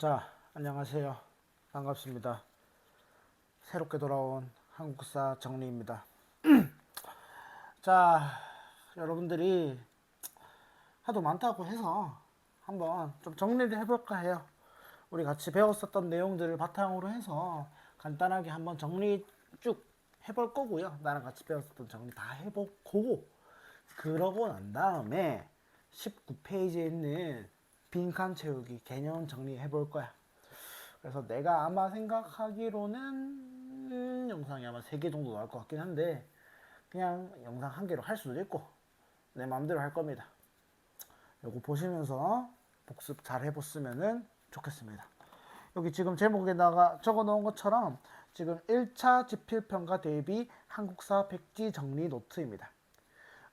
자, 안녕하세요. 반갑습니다. 새롭게 돌아온 한국사 정리입니다. 자, 여러분들이 하도 많다고 해서 한번 좀 정리를 해볼까 해요. 우리 같이 배웠었던 내용들을 바탕으로 해서 간단하게 한번 정리 쭉 해볼 거고요. 나랑 같이 배웠었던 정리 다 해보고, 그러고 난 다음에 19페이지에 있는 빈칸 채우기 개념 정리해 볼 거야. 그래서 내가 아마 생각하기로는 영상이 아마 3개 정도 나올 것 같긴 한데, 그냥 영상 1개로 할 수도 있고 내 마음대로 할 겁니다. 요거 보시면서 복습 잘 해봤으면 좋겠습니다. 여기 지금 제목에다가 적어 놓은 것처럼 지금 1차 지필평가 대비 한국사 백지 정리 노트입니다.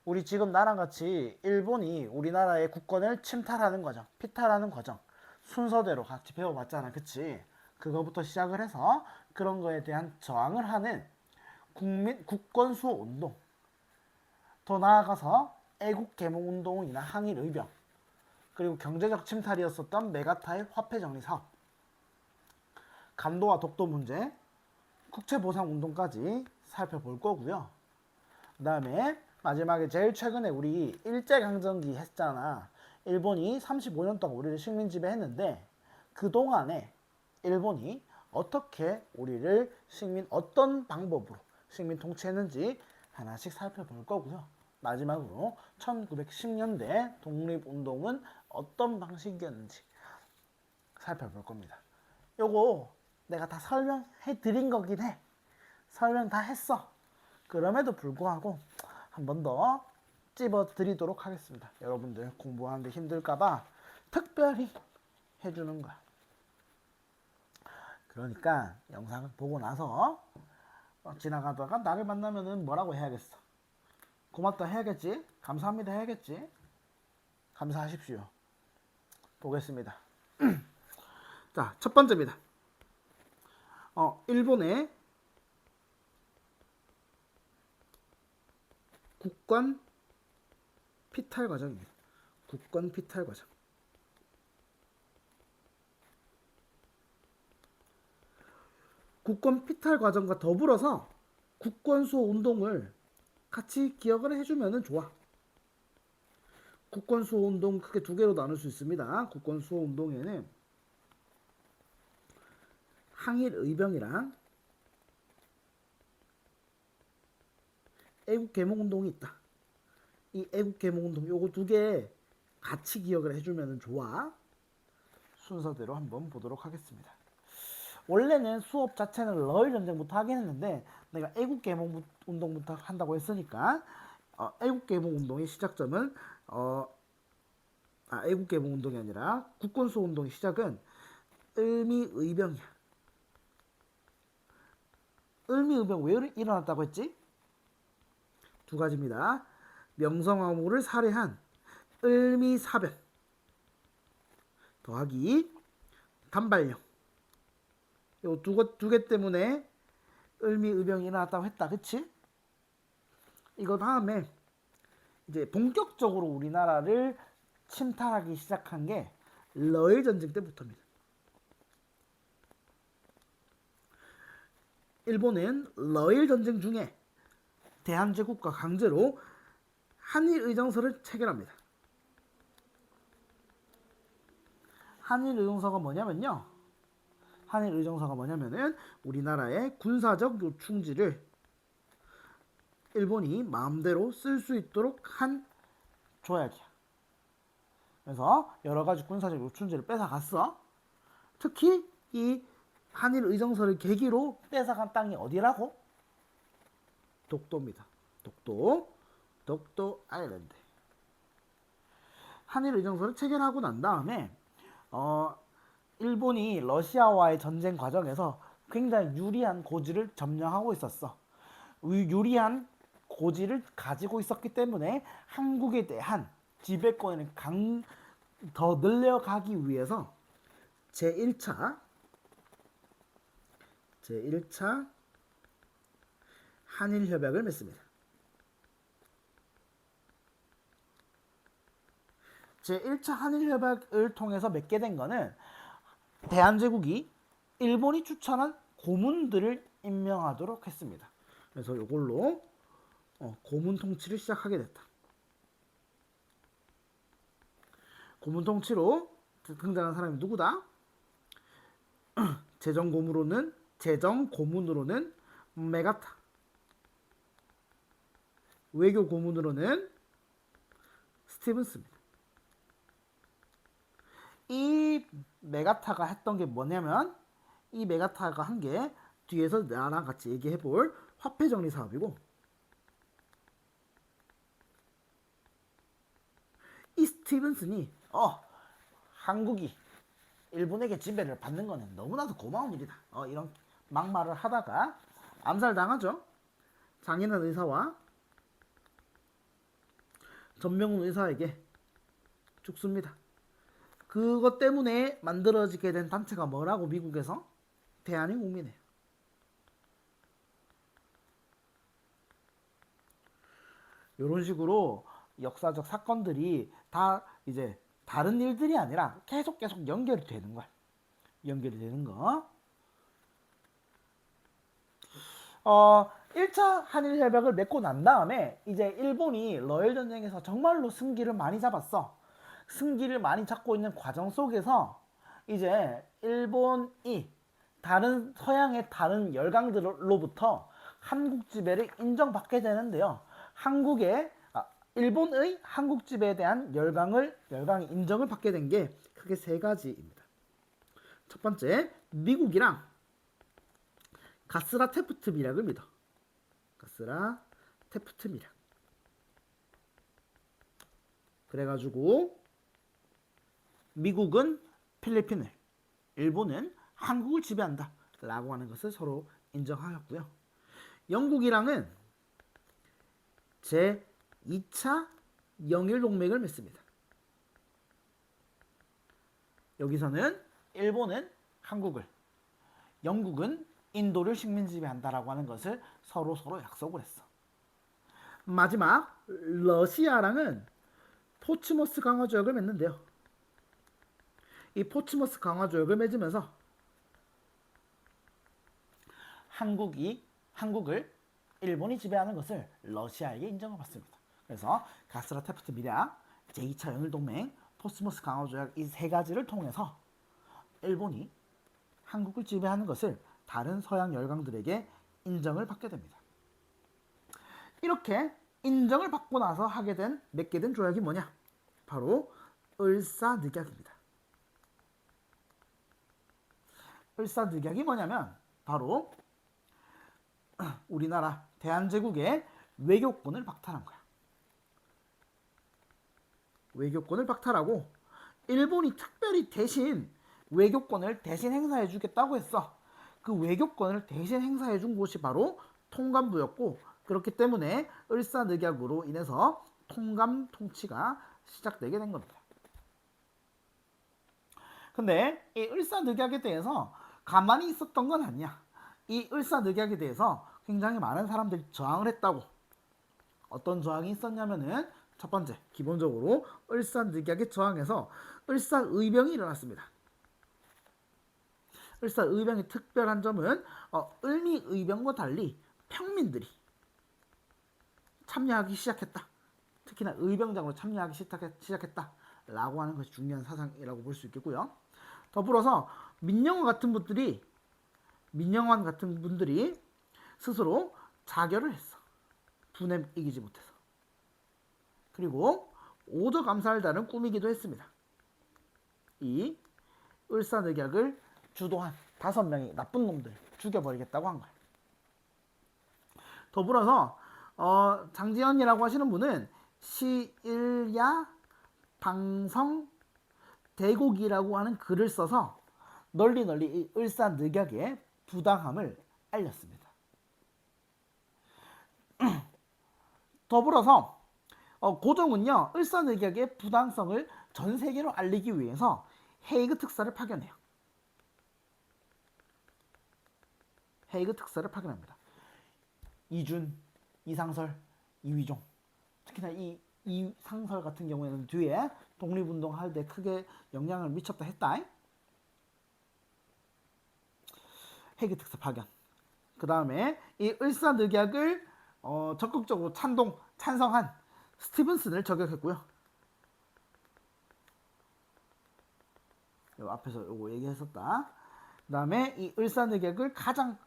우리 지금 나랑 같이 일본이 우리나라의 국권을 침탈하는 과정, 피탈하는 과정 순서대로 같이 배워봤잖아, 그치? 그거부터 시작을 해서 그런 거에 대한 저항을 하는 국권 수호 운동, 더 나아가서 애국 개몽 운동이나 항일 의병, 그리고 경제적 침탈이었었던 메가타일 화폐 정리 사업, 간도와 독도 문제, 국채 보상 운동까지 살펴볼 거고요. 그 다음에 마지막에 제일 최근에 우리 일제강점기 했잖아. 일본이 35년 동안 우리를 식민 지배했는데 그동안에 일본이 어떻게 우리를 어떤 방법으로 식민 통치했는지 하나씩 살펴볼 거고요. 마지막으로 1910년대 독립운동은 어떤 방식이었는지 살펴볼 겁니다. 요거 내가 다 설명해 드린 거긴 해. 설명 다 했어. 그럼에도 불구하고 한 번 더 찝어 드리도록 하겠습니다. 여러분들 공부하는데 힘들까봐 특별히 해주는 거야. 그러니까 영상을 보고 나서 지나가다가 나를 만나면은 뭐라고 해야겠어? 고맙다 해야겠지? 감사합니다 해야겠지? 감사하십시오. 보겠습니다. 자, 첫 번째입니다. 일본의 국권 피탈 과정입니다. 국권 피탈 과정. 국권 피탈 과정과 더불어서 국권 수호 운동을 같이 기억을 해주면 좋아. 국권 수호 운동 크게 2개로 나눌 수 있습니다. 국권 수호 운동에는 항일 의병이랑 애국 개몽 운동이 있다. 이 애국 개몽 운동 요거 2개 같이 기억을 해주면 좋아. 순서대로 한번 보도록 하겠습니다. 원래는 수업 자체는 러일 전쟁부터 하긴 했는데 내가 애국 개몽 운동부터 한다고 했으니까 애국 개몽 운동의 시작점은 애국 개몽 운동이 아니라 국권 수호 운동의 시작은 을미 의병이야. 을미 의병 왜 일어났다고 했지? 2가지입니다. 명성황후를 살해한 을미 사변 더하기 단발령. 요 2개 때문에 을미 의병이 일어났다고 했다. 그치? 이거 다음에 이제 본격적으로 우리나라를 침탈하기 시작한 게 러일 전쟁 때부터입니다. 일본은 러일 전쟁 중에 대한제국과 강제로 한일 의정서를 체결합니다. 한일 의정서가 뭐냐면요. 한일 의정서가 뭐냐면은 우리나라의 군사적 요충지를 일본이 마음대로 쓸 수 있도록 한 조약이야. 그래서 여러 가지 군사적 요충지를 뺏어갔어. 특히 이 한일 의정서를 계기로 뺏어간 땅이 어디라고? 독도입니다. 독도 아일랜드. 한일 의정서를 체결하고 난 다음에 일본이 러시아와의 전쟁 과정에서 굉장히 유리한 고지를 점령하고 있었어. 유리한 고지를 가지고 있었기 때문에 한국에 대한 지배권을 더 늘려가기 위해서 제1차 한일협약을 맺습니다. 제1차 한일협약을 통해서 맺게 된 거는 대한제국이 일본이 추천한 고문들을 임명하도록 했습니다. 그래서 이걸로 고문 통치를 시작하게 됐다. 고문 통치로 등장한 사람이 누구다? 재정 고문으로는 메가타, 외교 고문으로는 스티븐스입니다. 이 메가타가 했던 게 뭐냐면, 이 메가타가 한 게 뒤에서 나랑 같이 얘기해 볼 화폐 정리 사업이고, 이 스티븐슨이 한국이 일본에게 지배를 받는 거는 너무나도 고마운 일이다, 이런 막말을 하다가 암살당하죠. 장인환 의사와 전명훈 의사에게 죽습니다. 그것 때문에 만들어지게 된 단체가 뭐라고? 미국에서 대한민국민이에요. 이런 식으로 역사적 사건들이 다 이제 다른 일들이 아니라 계속 연결이 되는 거야. 연결이 되는 거. 1차 한일협약을 맺고 난 다음에 이제 일본이 러일 전쟁에서 정말로 승기를 많이 잡았어. 승기를 많이 잡고 있는 과정 속에서 이제 일본이 다른 서양의 다른 열강들로부터 한국 지배를 인정받게 되는데요. 일본의 한국 지배에 대한 열강의 인정을 받게 된 게 크게 세 가지입니다. 첫 번째, 미국이랑 가스라 테프트 미락을 믿어. 가스라 테프트 미락. 그래가지고 미국은 필리핀을, 일본은 한국을 지배한다 라고 하는 것을 서로 인정하였고요. 영국이랑은 제 2차 영일동맹을 맺습니다. 여기서는 일본은 한국을, 영국은 인도를 식민지배한다라고 하는 것을 서로 약속을 했어. 마지막 러시아랑은 포츠머스 강화조약을 맺는데요. 이 포츠머스 강화조약을 맺으면서 한국을 일본이 지배하는 것을 러시아에게 인정을 받습니다. 그래서 가스라 테프트 미락, 제2차 영일동맹, 포츠머스 강화조약 이 세 가지를 통해서 일본이 한국을 지배하는 것을 다른 서양 열강들에게 인정을 받게 됩니다. 이렇게 인정을 받고 나서 맺게 된 조약이 뭐냐? 바로 을사늑약입니다. 을사늑약이 뭐냐면 바로 우리나라 대한제국의 외교권을 박탈한 거야. 외교권을 박탈하고 일본이 특별히 외교권을 대신 행사해 주겠다고 했어. 그 외교권을 대신 해준 곳이 바로 통감부였고, 그렇기 때문에 을사늑약으로 인해서 통감 통치가 시작되게 된 겁니다. 근데 이 을사늑약에 대해서 가만히 있었던 건 아니야. 이 을사늑약에 대해서 굉장히 많은 사람들이 저항을 했다고. 어떤 저항이 있었냐면은 첫 번째, 기본적으로 을사늑약에 저항해서 을사의병이 일어났습니다. 을사의병의 특별한 점은 을미의병과 달리 평민들이 참여하기 시작했다. 특히나 의병장으로 참여하기 시작했다 라고 하는 것이 중요한 사상이라고 볼 수 있겠고요. 더불어서 민영환 같은 분들이 스스로 자결을 했어. 분에 이기지 못해서. 그리고 오저감사를 꾸미기도 했습니다. 이 을사늑약을 주도한 5명의 나쁜 놈들 죽여버리겠다고 한 거야. 더불어서 장지현이라고 하시는 분은 시일야 방성 대곡이라고 하는 글을 써서 널리 이 을사늑약의 부당함을 알렸습니다. 더불어서 고종은요, 을사늑약의 부당성을 전 세계로 알리기 위해서 헤이그 특사를 파견해요. 헤이그 특사를 파견합니다. 이준, 이상설, 이휘종, 특히나 이 이상설 같은 경우에는 뒤에 독립운동할 때 크게 영향을 미쳤다 했다. 헤이그 특사 파견. 그 다음에 이 을사늑약을 적극적으로 찬성한 스티븐슨을 저격했고요. 요 앞에서 요거 얘기했었다. 그 다음에 이 을사늑약을 가장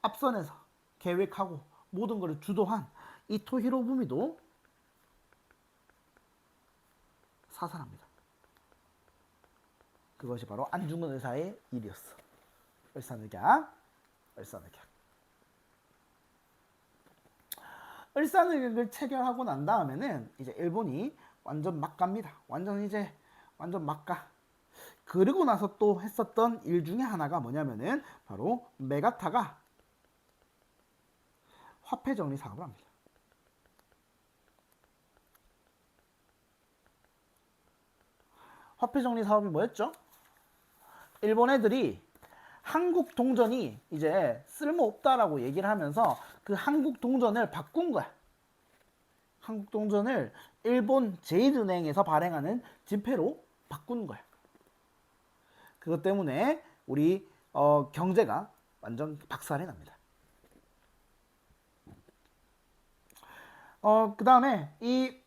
앞선에서 계획하고 모든 것을 주도한 이토 히로부미도 사살합니다. 그것이 바로 안중근 의사의 일이었어. 을사늑약. 을사늑약을 체결하고 난 다음에는 이제 일본이 완전 막갑니다. 완전 막가. 그리고 나서 또 했었던 일 중에 하나가 뭐냐면은 바로 메가타가 화폐 정리 사업을 합니다. 화폐 정리 사업이 뭐였죠? 일본 애들이 한국 동전이 이제 쓸모없다라고 얘기를 하면서 그 한국 동전을 바꾼 거야. 한국 동전을 일본 제1은행에서 발행하는 지폐로 바꾼 거야. 그것 때문에 우리 경제가 완전 박살이 납니다. 그 다음에 이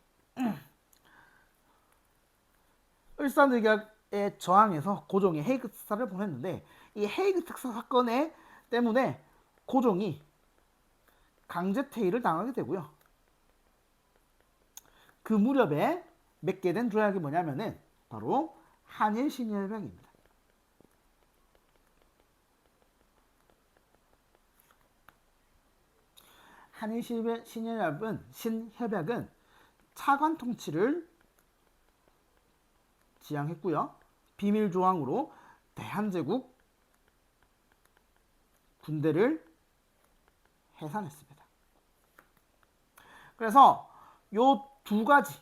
을사늑약에 저항해서 고종이 헤이그 특사를 보냈는데 이 헤이그 특사 사건에 때문에 고종이 강제 퇴위를 당하게 되고요. 그 무렵에 맺게 된 조약이 뭐냐면은 바로 한일 신협약입니다. 한일 신협약은 차관 통치를 지향했고요. 비밀 조항으로 대한제국 군대를 해산했습니다. 그래서 요 두 가지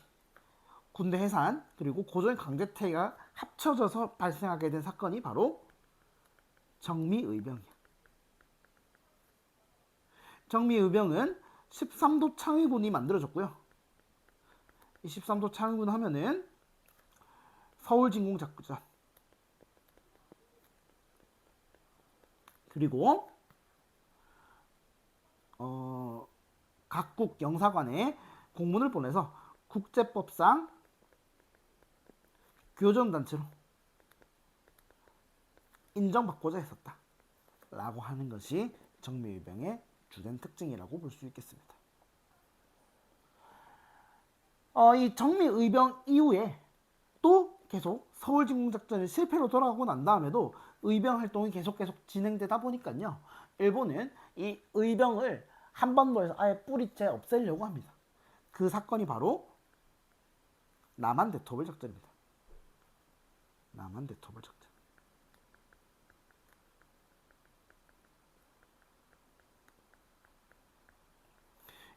군대 해산 그리고 고종의 강제퇴위가 합쳐져서 발생하게 된 사건이 바로 정미의병이에요. 정미의병은 13도 창의군이 만들어졌고요. 이 13도 창의군 하면은 서울진공작전 그리고 각국 영사관에 공문을 보내서 국제법상 교전단체로 인정받고자 했었다 라고 하는 것이 정미의병의 주된 특징이라고 볼 수 있겠습니다. 이 정미의병 이후에 또 계속 서울진공작전이 실패로 돌아가고 난 다음에도 의병 활동이 계속 진행되다 보니까요. 일본은 이 의병을 한반도에서 아예 뿌리째 없애려고 합니다. 그 사건이 바로 남한대토벌 작전입니다. 남한대토벌 작전.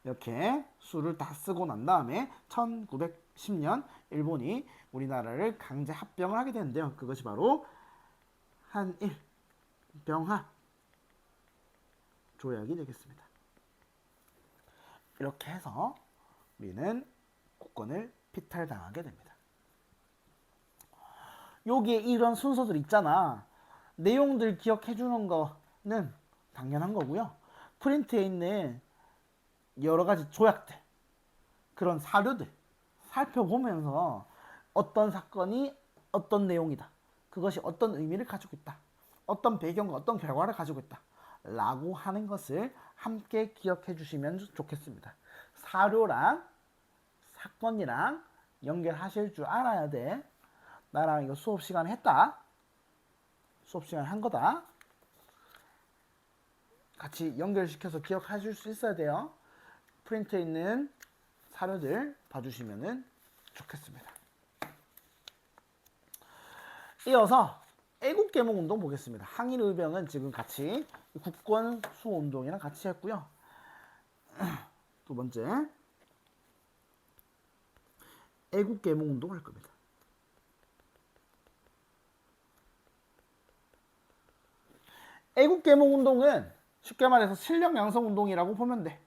이렇게 수를 다 쓰고 난 다음에 1910년 일본이 우리나라를 강제 합병을 하게 되는데요. 그것이 바로 한일 병합 조약이 되겠습니다. 이렇게 해서 우리는 국권을 피탈당하게 됩니다. 여기에 이런 순서들 있잖아. 내용들 기억해 주는 거는 당연한 거고요. 프린트에 있는 여러 가지 조약들, 그런 사료들 살펴보면서 어떤 사건이 어떤 내용이다. 그것이 어떤 의미를 가지고 있다. 어떤 배경과 어떤 결과를 가지고 있다. 라고 하는 것을 함께 기억해 주시면 좋겠습니다. 사료랑 사건이랑 연결하실 줄 알아야 돼. 나랑 이거 수업 시간 했다. 수업 시간 한 거다. 같이 연결시켜서 기억하실 수 있어야 돼요. 프린트에 있는 사료들 봐주시면 좋겠습니다. 이어서 애국개몽운동 보겠습니다. 항일의병은 지금 같이 국권 수호운동이랑 같이 했고요. 두 번째 애국개몽운동 할 겁니다. 애국개몽운동은 쉽게 말해서 실력양성운동이라고 보면 돼.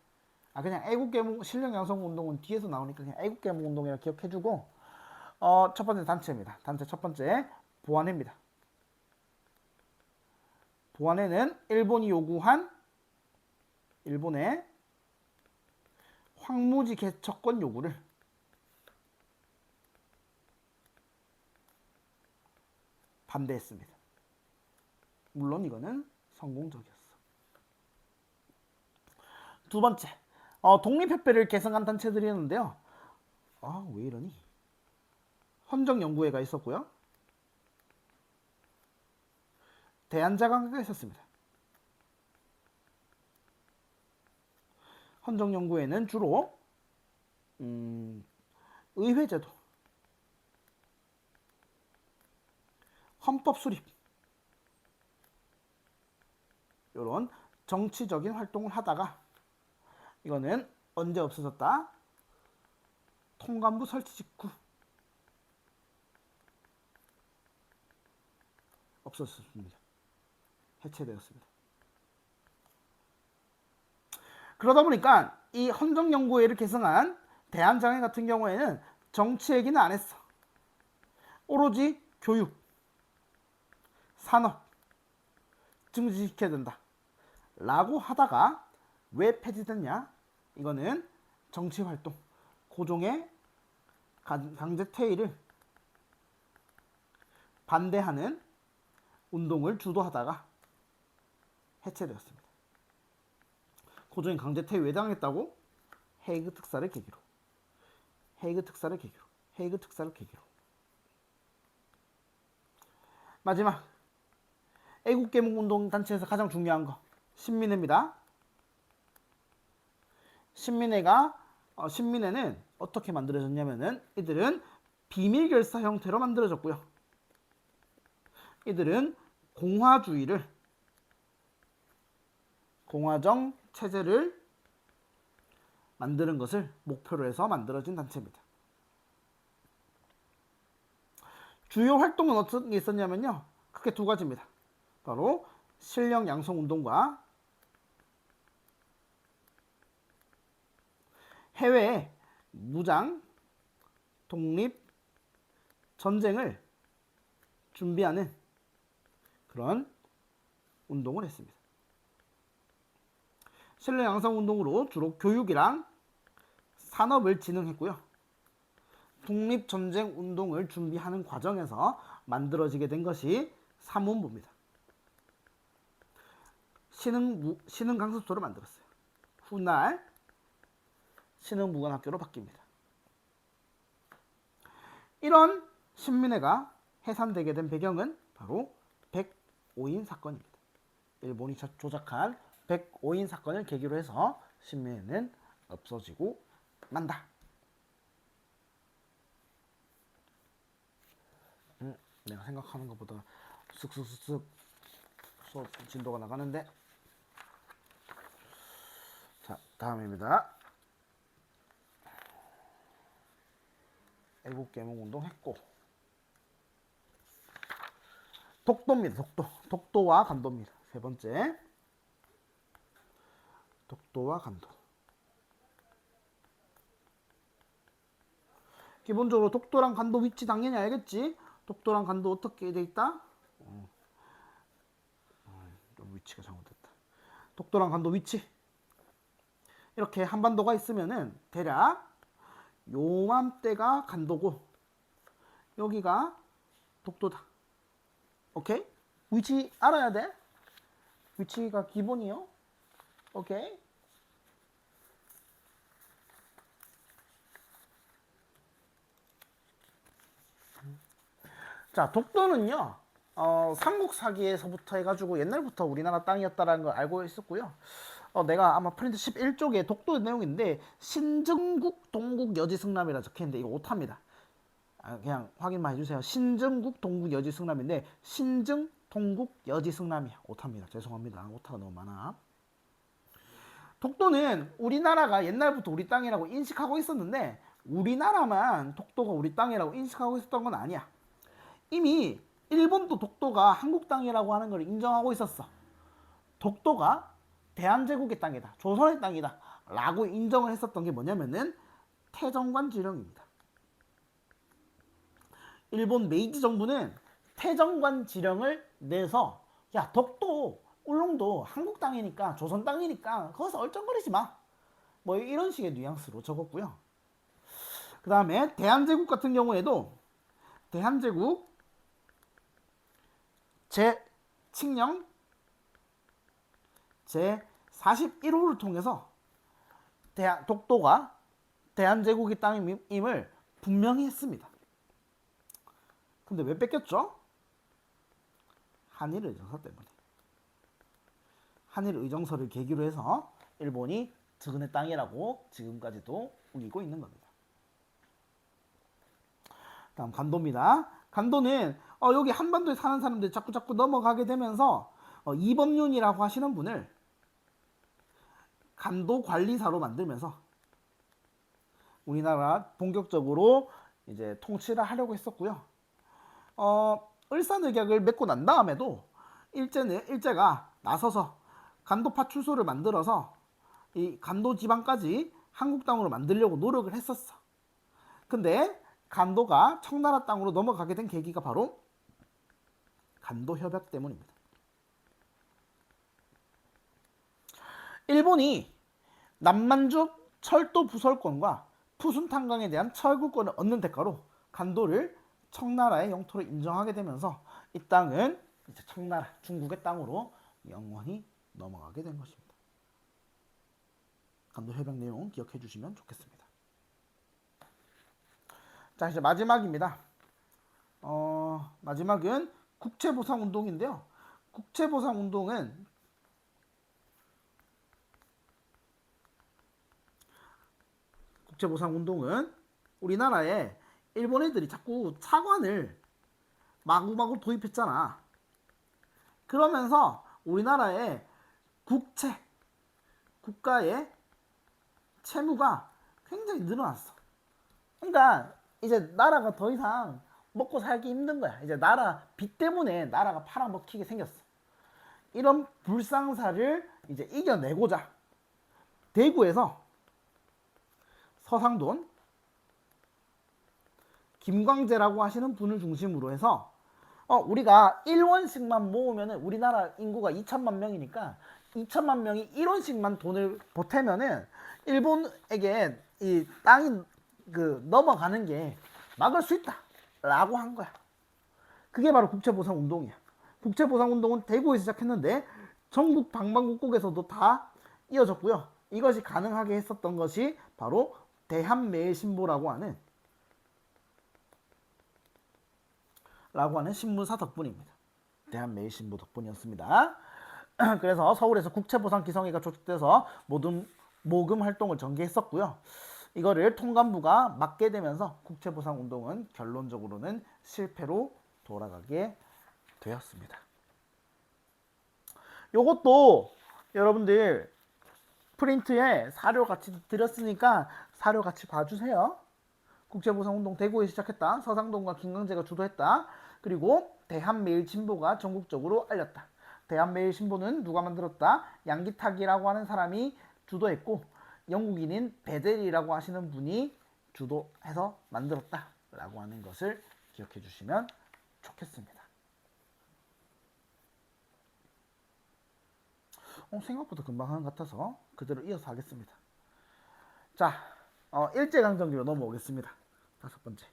그냥 애국개몽 실력양성운동은 뒤에서 나오니까 그냥 애국개몽운동이라 기억해주고 첫 번째 단체입니다. 단체 첫 번째 보안회입니다. 도안에는 일본이 요구한 일본의 황무지 개척권 요구를 반대했습니다. 물론 이거는 성공적이었어. 두 번째, 독립협회를 개성한 단체들이었는데요. 왜 이러니? 헌정연구회가 있었고요. 대한자강회가 있었습니다. 헌정연구회는 주로 의회제도, 헌법 수립 이런 정치적인 활동을 하다가 이거는 언제 없어졌다? 통감부 설치 직후 없어졌습니다. 해체되었습니다. 그러다 보니까 이 헌정연구회를 개성한 대한장애 같은 경우에는 정치 얘기는 안 했어. 오로지 교육, 산업 증진시켜야 된다 라고 하다가 왜 폐지됐냐? 이거는 정치활동, 고종의 강제 퇴위를 반대하는 운동을 주도하다가 해체되었습니다. 고종이 강제 퇴위 왜 당했다고? 헤이그 특사를 계기로. 마지막 애국개몽운동 단체에서 가장 중요한 거 신민회입니다. 신민회는 어떻게 만들어졌냐면은 이들은 비밀결사 형태로 만들어졌고요. 이들은 공화정 체제를 만드는 것을 목표로 해서 만들어진 단체입니다. 주요 활동은 어떤 게 있었냐면요. 크게 두 가지입니다. 바로 실력 양성 운동과 해외 무장 독립 전쟁을 준비하는 그런 운동을 했습니다. 실력 양성 운동으로 주로 교육이랑 산업을 진흥했고요. 독립전쟁 운동을 준비하는 과정에서 만들어지게 된 것이 삼원부입니다. 신흥강습소를 만들었어요. 훗날 신흥무관학교로 바뀝니다. 이런 신민회가 해산되게 된 배경은 바로 105인 사건입니다. 일본이 조작한 105인 사건을 계기로 해서 신민회는 없어지고 만다. 내가 생각하는 것보다 쓱쓱쓱쓱 수업 진도가 나가는데. 자, 다음입니다. 애국개몽운동 했고 독도입니다. 독도와 간도입니다. 세 번째 독도와 간도. 기본적으로 독도랑 간도 위치 당연히 알겠지? 독도랑 간도 어떻게 돼 있다? 위치가 잘못됐다. 독도랑 간도 위치. 이렇게 한반도가 있으면은 대략 요맘때가 간도고 여기가 독도다. 오케이? 위치 알아야 돼. 위치가 기본이요. 오케이? 자, 독도는요. 삼국 사기에서부터 해가지고 옛날부터 우리나라 땅이었다라는 걸 알고 있었고요. 내가 아마 프린트 11쪽에 독도 내용인데 신정국 동국 여지승남이라 적혀있는데 이거 오타입니다. 그냥 확인만 해주세요. 신정국 동국 여지승남인데 신정 동국 여지승남이야. 오타입니다. 죄송합니다. 오타가 너무 많아. 독도는 우리나라가 옛날부터 우리 땅이라고 인식하고 있었는데 우리나라만 독도가 우리 땅이라고 인식하고 있었던 건 아니야. 이미 일본도 독도가 한국 땅이라고 하는 걸 인정하고 있었어. 독도가 대한제국의 땅이다. 조선의 땅이다. 라고 인정을 했었던 게 뭐냐면은 태정관 지령입니다. 일본 메이지 정부는 태정관 지령을 내서 야, 독도 울릉도 한국 땅이니까 조선 땅이니까 거기서 얼쩡거리지 마. 뭐 이런 식의 뉘앙스로 적었고요. 그 다음에 대한제국 같은 경우에도 대한제국 제칙령 제41호를 통해서 독도가 대한제국의 땅임을 분명히 했습니다. 근데 왜 뺏겼죠? 한일의정서 때문에. 한일의정서를 계기로 해서 일본이 저근의 땅이라고 지금까지도 우기고 있는 겁니다. 다음 간도입니다. 간도는 여기 한반도에 사는 사람들이 자꾸 넘어가게 되면서 이범윤이라고 하시는 분을 간도 관리사로 만들면서 우리나라 본격적으로 이제 통치를 하려고 했었고요. 을사늑약을 맺고 난 다음에도 일제가 나서서 간도 파출소를 만들어서 이 간도 지방까지 한국 땅으로 만들려고 노력을 했었어. 근데 간도가 청나라 땅으로 넘어가게 된 계기가 바로 간도 협약 때문입니다. 일본이 남만주 철도 부설권과 푸순탄강에 대한 철구권을 얻는 대가로 간도를 청나라의 영토로 인정하게 되면서 이 땅은 이제 청나라 중국의 땅으로 영원히 넘어가게 된 것입니다. 간도 협약 내용 기억해 주시면 좋겠습니다. 자, 이제 마지막입니다. 마지막은 국채보상운동인데요. 국채보상운동은 우리나라에 일본 애들이 자꾸 차관을 마구마구 도입했잖아. 그러면서 우리나라의 국가의 채무가 굉장히 늘어났어. 그러니까 이제 나라가 더 이상 먹고 살기 힘든 거야. 이제 나라 빚 때문에 나라가 팔아먹히게 생겼어. 이런 불상사를 이제 이겨내고자 대구에서 서상돈 김광재라고 하시는 분을 중심으로 해서 우리가 1원씩만 모으면 우리나라 인구가 2천만 명이니까 2천만 명이 1원씩만 돈을 보태면은 일본에게 이 땅이 넘어가는 게 막을 수 있다 라고 한 거야. 그게 바로 국채보상운동이야. 국채보상운동은 대구에서 시작했는데 전국 방방곡곡에서도 다 이어졌고요. 이것이 가능하게 했었던 것이 바로 대한매일신보라고 하는 신문사 덕분입니다. 대한매일신보 덕분이었습니다. 그래서 서울에서 국채보상기성회가 조직돼서 모금 활동을 전개했었고요. 이거를 통감부가 맡게 되면서 국채보상운동은 결론적으로는 실패로 돌아가게 되었습니다. 요것도 여러분들 프린트에 사료 같이 드렸으니까 사료 같이 봐주세요. 국채보상운동 대구에 시작했다. 서상돈과 김광재가 주도했다. 그리고 대한매일신보가 전국적으로 알렸다. 대한매일신보는 누가 만들었다? 양기탁이라고 하는 사람이 주도했고 영국인인 베델이라고 하시는 분이 주도해서 만들었다 라고 하는 것을 기억해 주시면 좋겠습니다. 생각보다 금방 하는 것 같아서 그대로 이어서 하겠습니다. 자, 일제강점기로 넘어오겠습니다. 다섯 번째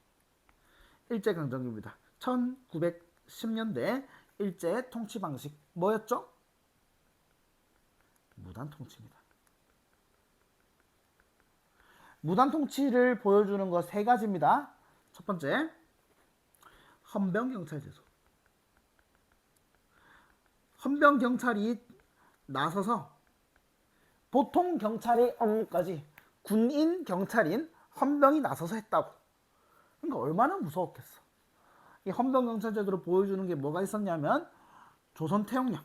일제강점기입니다. 1910년대 일제의 통치 방식 뭐였죠? 무단통치입니다. 무단통치를 보여주는 것 세 가지입니다. 첫 번째, 헌병경찰제도. 헌병경찰이 나서서 보통 경찰의 업무까지 군인, 경찰인, 헌병이 나서서 했다고. 그러니까 얼마나 무서웠겠어. 이 헌병경찰제도를 보여주는 게 뭐가 있었냐면 조선태형령,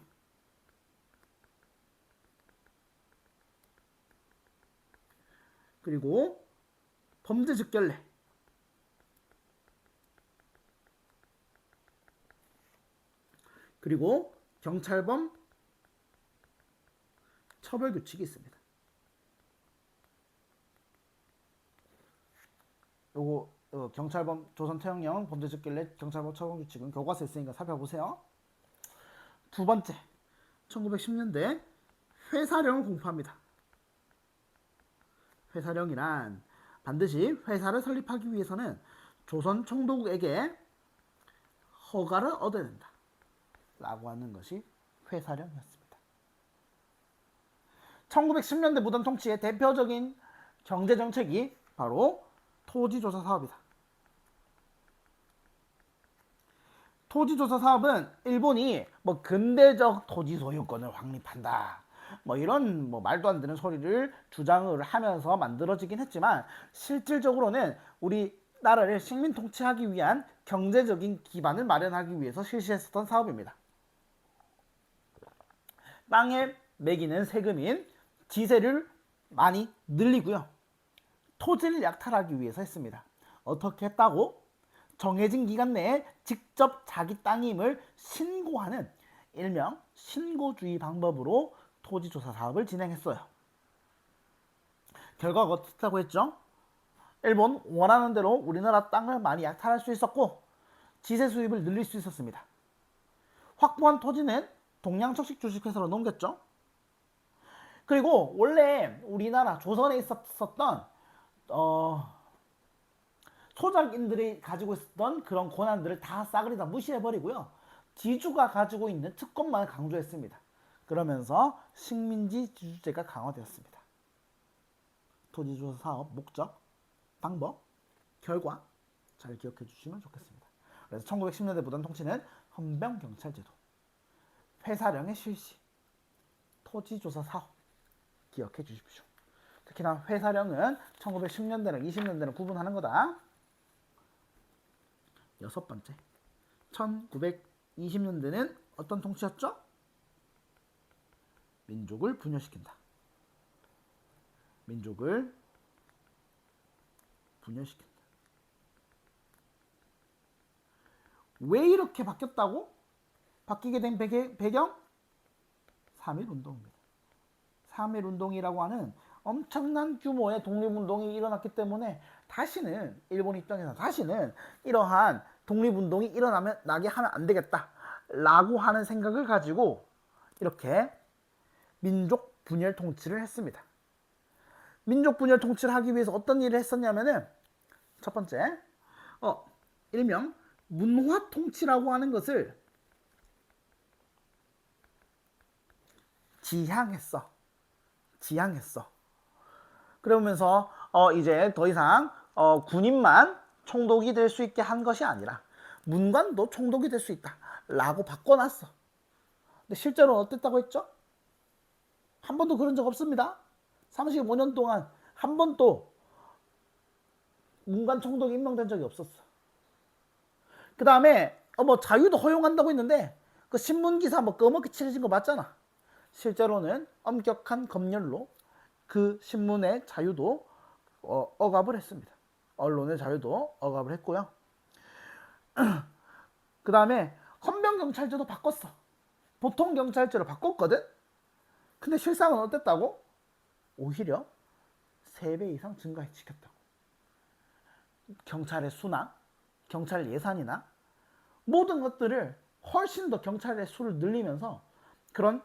그리고 범죄즉결례, 그리고 경찰범 처벌규칙이 있습니다. 요거 경찰범 조선태형령 범죄즉결례 경찰범 처벌규칙은 교과서에 있으니까 살펴보세요. 두 번째, 1910년대 회사령을 공포합니다. 회사령이란 반드시 회사를 설립하기 위해서는 조선 총독에게 허가를 얻어야 된다 라고 하는 것이 회사령이었습니다. 1910년대 무당 통치의 대표적인 경제정책이 바로 토지조사 사업이다. 토지조사 사업은 일본이 근대적 토지 소유권을 확립한다 이런 말도 안 되는 소리를 주장을 하면서 만들어지긴 했지만 실질적으로는 우리 나라를 식민 통치하기 위한 경제적인 기반을 마련하기 위해서 실시했었던 사업입니다. 땅에 매기는 세금인 지세를 많이 늘리고요. 토지를 약탈하기 위해서 했습니다. 어떻게 했다고? 정해진 기간 내에 직접 자기 땅임을 신고하는 일명 신고주의 방법으로 토지조사 사업을 진행했어요. 결과가 어떻다고 했죠? 일본 원하는 대로 우리나라 땅을 많이 약탈할 수 있었고 지세 수입을 늘릴 수 있었습니다. 확보한 토지는 동양척식 주식회사로 넘겼죠. 그리고 원래 우리나라 조선에 있었던 소작인들이 가지고 있었던 그런 권한들을 다 싸그리 다 무시해버리고요. 지주가 가지고 있는 특권만 강조했습니다. 그러면서 식민지 지주제가 강화되었습니다. 토지조사 사업 목적, 방법, 결과 잘 기억해 주시면 좋겠습니다. 그래서 1910년대 무단 통치는 헌병경찰제도, 회사령의 실시, 토지조사 사업 기억해 주십시오. 특히나 회사령은 1910년대랑 20년대를 구분하는 거다. 여섯 번째, 1920년대는 어떤 통치였죠? 민족을 분열시킨다. 민족을 분열시킨다. 왜 이렇게 바뀌었다고? 바뀌게 된 배경? 3.1운동입니다. 3.1운동이라고 하는 엄청난 규모의 독립운동이 일어났기 때문에 다시는 일본 입장에서 다시는 이러한 독립운동이 일어나게 하면 안 되겠다 라고 하는 생각을 가지고 이렇게 민족 분열 통치를 했습니다. 민족 분열 통치를 하기 위해서 어떤 일을 했었냐면은 첫 번째, 일명 문화 통치라고 하는 것을 지향했어. 그러면서 이제 더 이상 군인만 총독이 될 수 있게 한 것이 아니라 문관도 총독이 될 수 있다 라고 바꿔놨어. 근데 실제로는 어땠다고 했죠? 한 번도 그런 적 없습니다. 35년 동안 한 번도 문관 총독이 임명된 적이 없었어. 그 다음에 자유도 허용한다고 했는데 그 신문기사 꺼멓게 칠해진 거 맞잖아. 실제로는 엄격한 검열로 그 신문의 자유도 억압을 했습니다. 언론의 자유도 억압을 했고요. 그 다음에 헌병경찰제도 바꿨어. 보통 경찰제로 바꿨거든. 근데 실상은 어땠다고? 오히려 3배 이상 증가시켰다고. 경찰의 수나 경찰 예산이나 모든 것들을 훨씬 더 경찰의 수를 늘리면서 그런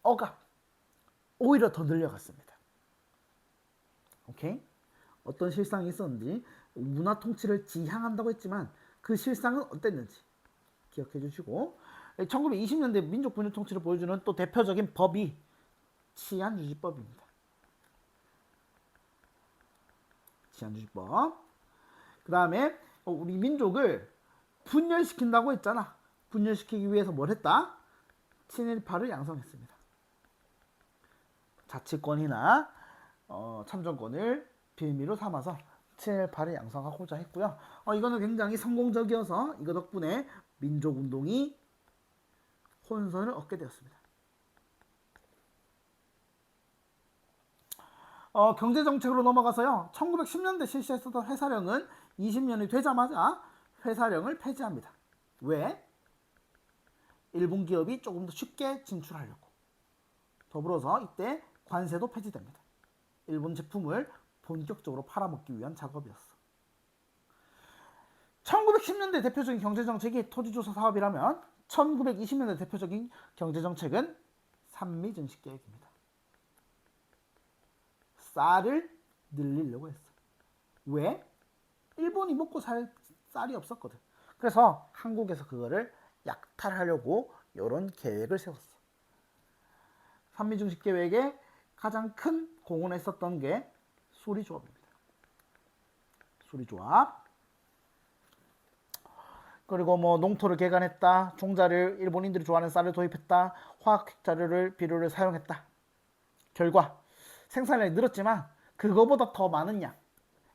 억압 오히려 더 늘려갔습니다. 오케이? 어떤 실상이 있었는지 문화 통치를 지향한다고 했지만 그 실상은 어땠는지 기억해 주시고 1920년대 민족 분열 통치를 보여주는 또 대표적인 법이 치안유지법입니다. 치안유지법. 그 다음에 우리 민족을 분열시킨다고 했잖아. 분열시키기 위해서 뭘 했다? 친일파를 양성했습니다. 자치권이나 참정권을 빌미로 삼아서 친일파를 양성하고자 했고요. 이거는 굉장히 성공적이어서 이거 덕분에 민족운동이 혼선을 얻게 되었습니다. 경제정책으로 넘어가서요. 1910년대 실시했었던 회사령은 20년이 되자마자 회사령을 폐지합니다. 왜? 일본 기업이 조금 더 쉽게 진출하려고. 더불어서 이때 관세도 폐지됩니다. 일본 제품을 본격적으로 팔아먹기 위한 작업이었어. 1910년대 대표적인 경제정책이 토지조사 사업이라면 1920년대 대표적인 경제정책은 산미증식계획입니다. 쌀을 늘리려고 했어. 왜? 일본이 먹고 살 쌀이 없었거든. 그래서 한국에서 그거를 약탈하려고 이런 계획을 세웠어. 산미증식계획에 가장 큰 공헌을 했었던 게 수리조합입니다. 수리조합. 그리고 뭐 농토를 개간했다. 종자를 일본인들이 좋아하는 쌀을 도입했다. 화학 자료를 비료를 사용했다. 결과 생산량이 늘었지만 그거보다 더 많은 양,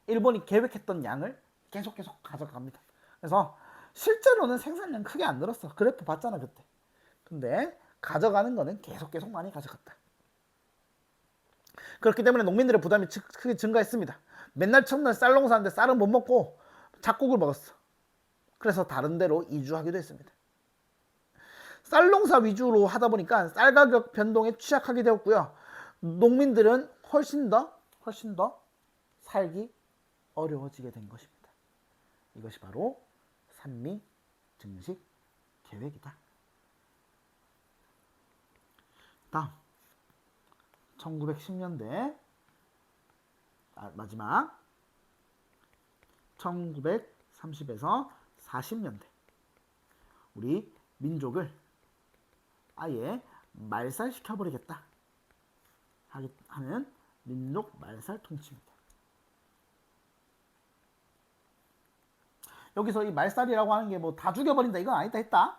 일본이 계획했던 양을 계속 가져갑니다. 그래서 실제로는 생산량 크게 안 늘었어. 그래프 봤잖아 그때. 근데 가져가는 거는 계속 많이 가져갔다. 그렇기 때문에 농민들의 부담이 크게 증가했습니다. 맨날 첫날 쌀 농사하는데 쌀은 못 먹고 잡곡을 먹었어. 그래서 다른 데로 이주하기도 했습니다. 쌀 농사 위주로 하다 보니까 쌀 가격 변동에 취약하게 되었고요. 농민들은 훨씬 더 살기 어려워지게 된 것입니다. 이것이 바로 산미 증식 계획이다. 다음 1910년대 마지막 1930에서 40년대 우리 민족을 아예 말살시켜버리겠다 하는 민족 말살 통치입니다. 여기서 이 말살이라고 하는 게 뭐 다 죽여버린다 이건 아니다 했다.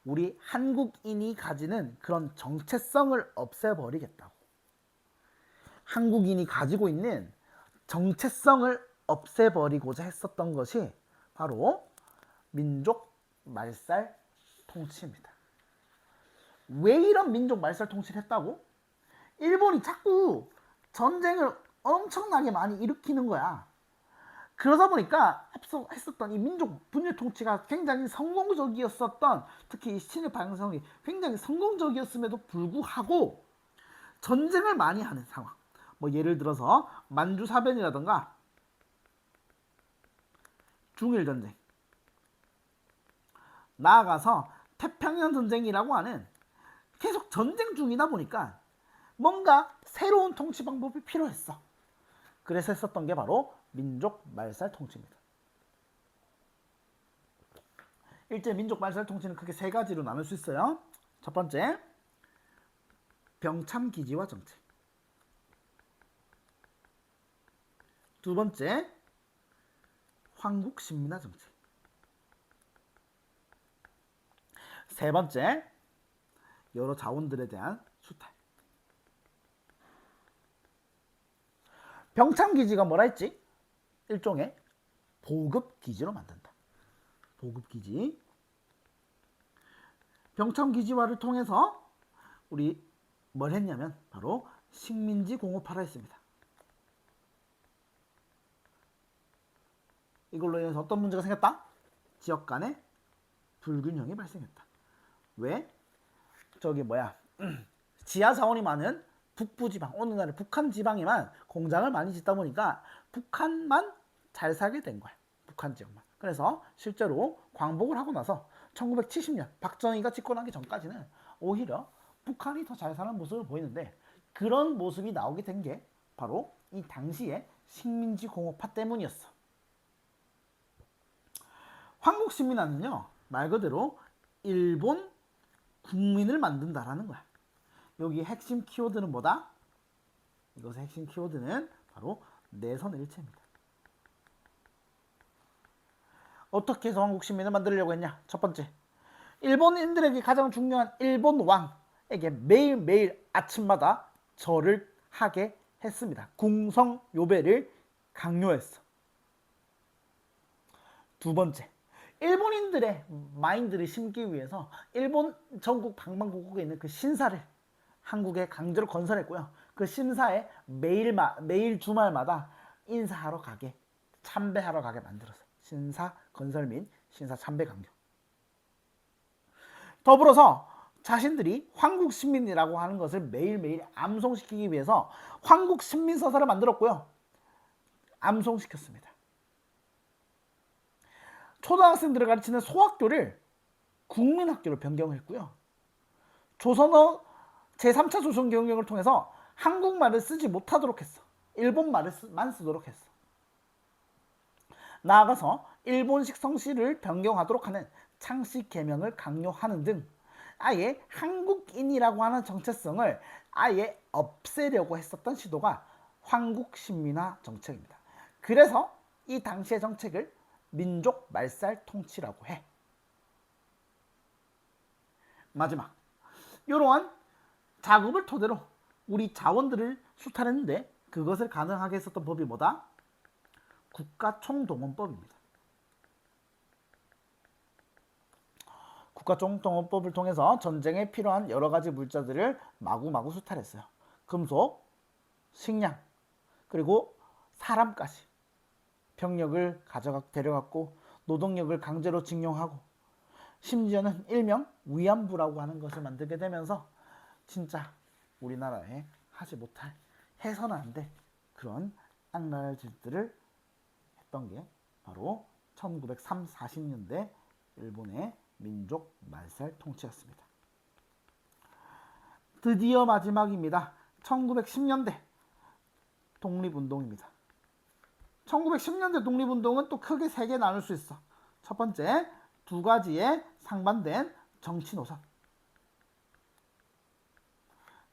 우리 한국인이 가지는 그런 정체성을 없애버리겠다고. 한국인이 가지고 있는 정체성을 없애버리고자 했었던 것이 바로 민족 말살 통치입니다. 왜 이런 민족 말살 통치를 했다고? 일본이 자꾸 전쟁을 엄청나게 많이 일으키는 거야. 그러다 보니까 앞서 했었던 이 민족 분열 통치가 굉장히 성공적이었었던, 특히 이 신일 방송이 굉장히 성공적이었음에도 불구하고 전쟁을 많이 하는 상황. 뭐 예를 들어서 만주사변이라던가 중일전쟁, 나아가서 태평양 전쟁이라고 하는 계속 전쟁 중이다 보니까 뭔가 새로운 통치 방법이 필요했어. 그래서 했었던 게 바로 민족 말살 통치입니다. 일제 민족 말살 통치는 크게 세 가지로 나눌 수 있어요. 첫 번째, 병참 기지화 정책. 두 번째, 황국 신민화 정책. 세 번째, 여러 자원들에 대한 수탈. 병참기지가 뭐라 했지? 일종의 보급기지로 만든다. 보급기지. 병참기지화를 통해서 우리 뭘 했냐면 바로 식민지 공업화를 했습니다. 이걸로 인해서 어떤 문제가 생겼다? 지역 간의 불균형이 발생했다. 왜? 지하 자원이 많은 북부지방, 오늘날의 북한 지방에만 공장을 많이 짓다 보니까 북한만 잘 살게 된 거야. 북한 지역만. 그래서 실제로 광복을 하고 나서 1970년 박정희가 집권하기 전까지는 오히려 북한이 더 잘 사는 모습을 보이는데, 그런 모습이 나오게 된 게 바로 이 당시의 식민지 공업화 때문이었어. 황국신민화는요, 말 그대로 일본 국민을 만든다라는 거야. 여기 핵심 키워드는 뭐다? 이것의 핵심 키워드는 바로 내선일체입니다. 어떻게 해서 황국신민을 만들려고 했냐? 첫 번째, 일본인들에게 가장 중요한 일본 왕에게 매일매일 아침마다 절을 하게 했습니다. 궁성요배를 강요했어. 두 번째, 일본인들의 마인드를 심기 위해서 일본 전국 방방곡곡에 있는 그 신사를 한국에 강제로 건설했고요. 그 신사에 매일 주말마다 인사하러 가게, 참배하러 가게 만들었어요. 신사 건설 및 신사 참배 강요. 더불어서 자신들이 황국신민이라고 하는 것을 매일매일 암송시키기 위해서 황국신민서사를 만들었고요. 암송시켰습니다. 초등학생들을 가르치는 소학교를 국민학교로 변경했고요. 조선어 제3차 조선경영을 통해서 한국말을 쓰지 못하도록 했어. 일본말만 쓰도록 했어. 나아가서 일본식 성씨를 변경하도록 하는 창씨 개명을 강요하는 등 아예 한국인이라고 하는 정체성을 아예 없애려고 했었던 시도가 황국신민화 정책입니다. 그래서 이 당시의 정책을 민족 말살 통치라고 해. 마지막, 이러한 작업을 토대로 우리 자원들을 수탈했는데 그것을 가능하게 했었던 법이 뭐다? 국가총동원법입니다. 국가총동원법을 통해서 전쟁에 필요한 여러 가지 물자들을 마구마구 수탈했어요. 금속, 식량, 그리고 사람까지 병력을 데려갔고 노동력을 강제로 징용하고 심지어는 일명 위안부라고 하는 것을 만들게 되면서 진짜 우리나라에 하지 못할 해서는 안 될 그런 악랄 짓들을 했던 게 바로 1940년대 일본의 민족 말살 통치였습니다. 드디어 마지막입니다. 1910년대 독립운동입니다. 1910년대 독립운동은 또 크게 3개 나눌 수 있어. 첫 번째, 2가지의 상반된 정치 노선.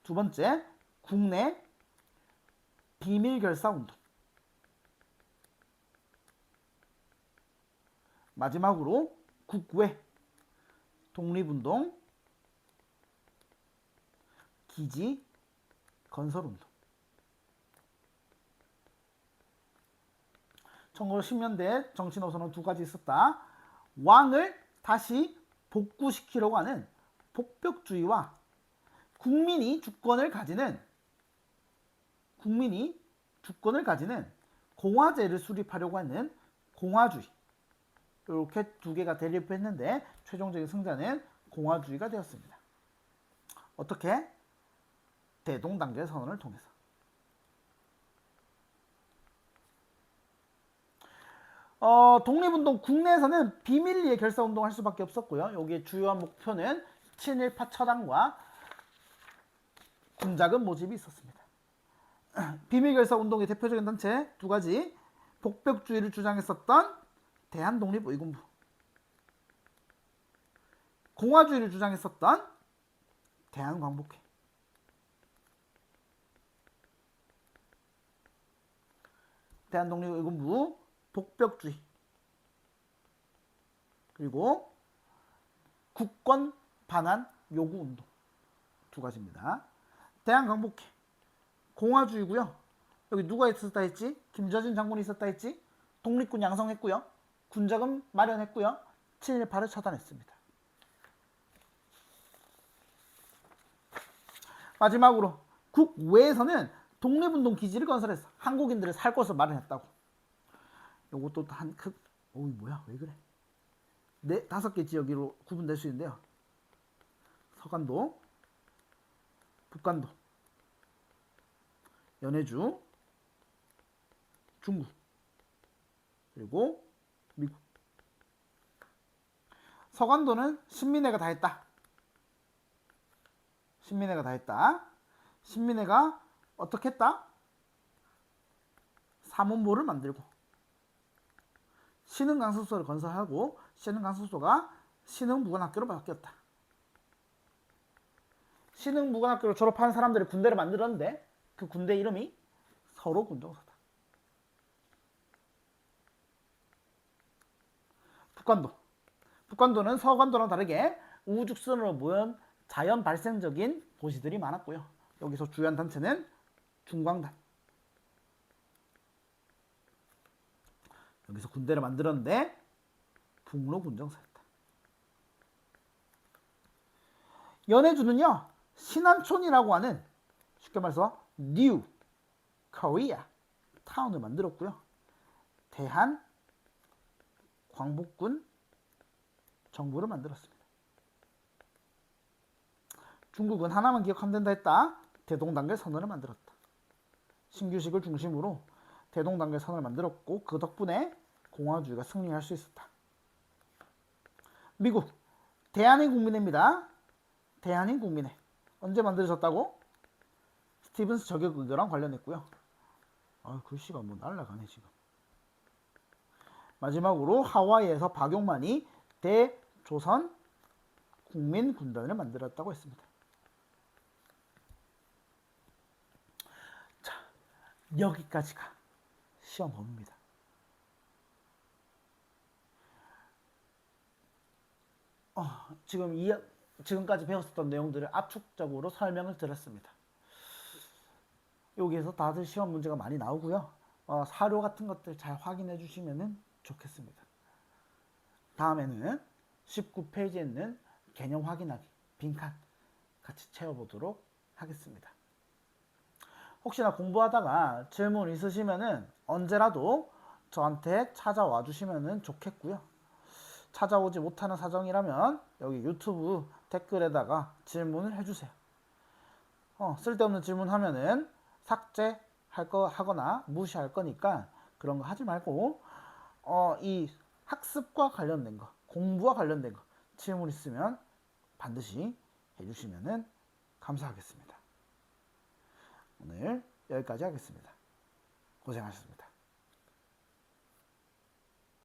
두 번째, 국내 비밀 결사 운동. 마지막으로 국외 독립운동, 기지 건설운동. 1910년대 정치 노선은 2가지 있었다. 왕을 다시 복구시키려고 하는 복벽주의와 국민이 주권을 가지는 공화제를 수립하려고 하는 공화주의. 이렇게 2개가 대립했는데 최종적인 승자는 공화주의가 되었습니다. 어떻게? 대동단계 선언을 통해서. 독립운동 국내에서는 비밀리에 결사운동을 할 수밖에 없었고요. 여기에 주요한 목표는 친일파 처단과 군자금 모집이 있었습니다. 비밀결사운동의 대표적인 단체 2가지, 복벽주의를 주장했었던 대한독립의군부, 공화주의를 주장했었던 대한광복회. 대한독립의군부, 복벽주의, 그리고 국권 반환 요구운동 2가지입니다. 대한광복회, 공화주의고요. 여기 누가 있었다 했지? 김저진 장군이 있었다 했지? 독립군 양성했고요. 군자금 마련했고요. 친일파를 처단했습니다. 마지막으로 국외에서는 독립운동 기지를 건설해서 한국인들을 살 곳을 마련했다고. 요것도 뭐야 왜 그래? 5개 지역으로 구분될 수 있는데요. 서간도, 북간도, 연해주, 중국, 그리고 미국. 서간도는 신민회가 다 했다. 신민회가 어떻게 했다? 사문보를 만들고 신흥강습소를 건설하고 신흥강습소가 신흥무관학교로 바뀌었다. 신흥무관학교를 졸업한 사람들이 군대를 만들었는데 그 군대 이름이 서로군정서다. 북간도는 서간도랑 다르게 우후죽순으로 모여 자연 발생적인 도시들이 많았고요. 여기서 주요한 단체는 중광단. 여기서 군대를 만들었는데 북로군정서였다. 연해주는요, 신안촌이라고 하는 쉽게 말해서 뉴 코리아 타운을 만들었고요. 대한 광복군 정부를 만들었습니다. 중국은 하나만 기억하면 된다 했다. 대동단계 선언을 만들었다. 신규식을 중심으로 대동단계 선언을 만들었고 그 덕분에 공화주의가 승리할 수 있었다. 미국 대한민국민회입니다. 대한민국민회. 언제 만들어졌다고? 스티븐스 저격 의거랑 관련했고요. 아, 글씨가 뭐 날라가네 지금. 마지막으로 하와이에서 박용만이 대조선 국민군단을 만들었다고 했습니다. 자, 여기까지가 시험 범위입니다. 지금까지 배웠었던 내용들을 압축적으로 설명을 드렸습니다. 여기에서 다들 시험 문제가 많이 나오고요. 사료 같은 것들 잘 확인해 주시면 좋겠습니다. 다음에는 19페이지에 있는 개념 확인하기 빈칸 같이 채워보도록 하겠습니다. 혹시나 공부하다가 질문 있으시면 언제라도 저한테 찾아와 주시면 좋겠고요. 찾아오지 못하는 사정이라면 여기 유튜브 댓글에다가 질문을 해주세요. 쓸데없는 질문 하면은 삭제하거나 무시할 거니까 그런 거 하지 말고 이 학습과 관련된 거, 공부와 관련된 거 질문 있으면 반드시 해주시면 감사하겠습니다. 오늘 여기까지 하겠습니다. 고생하셨습니다.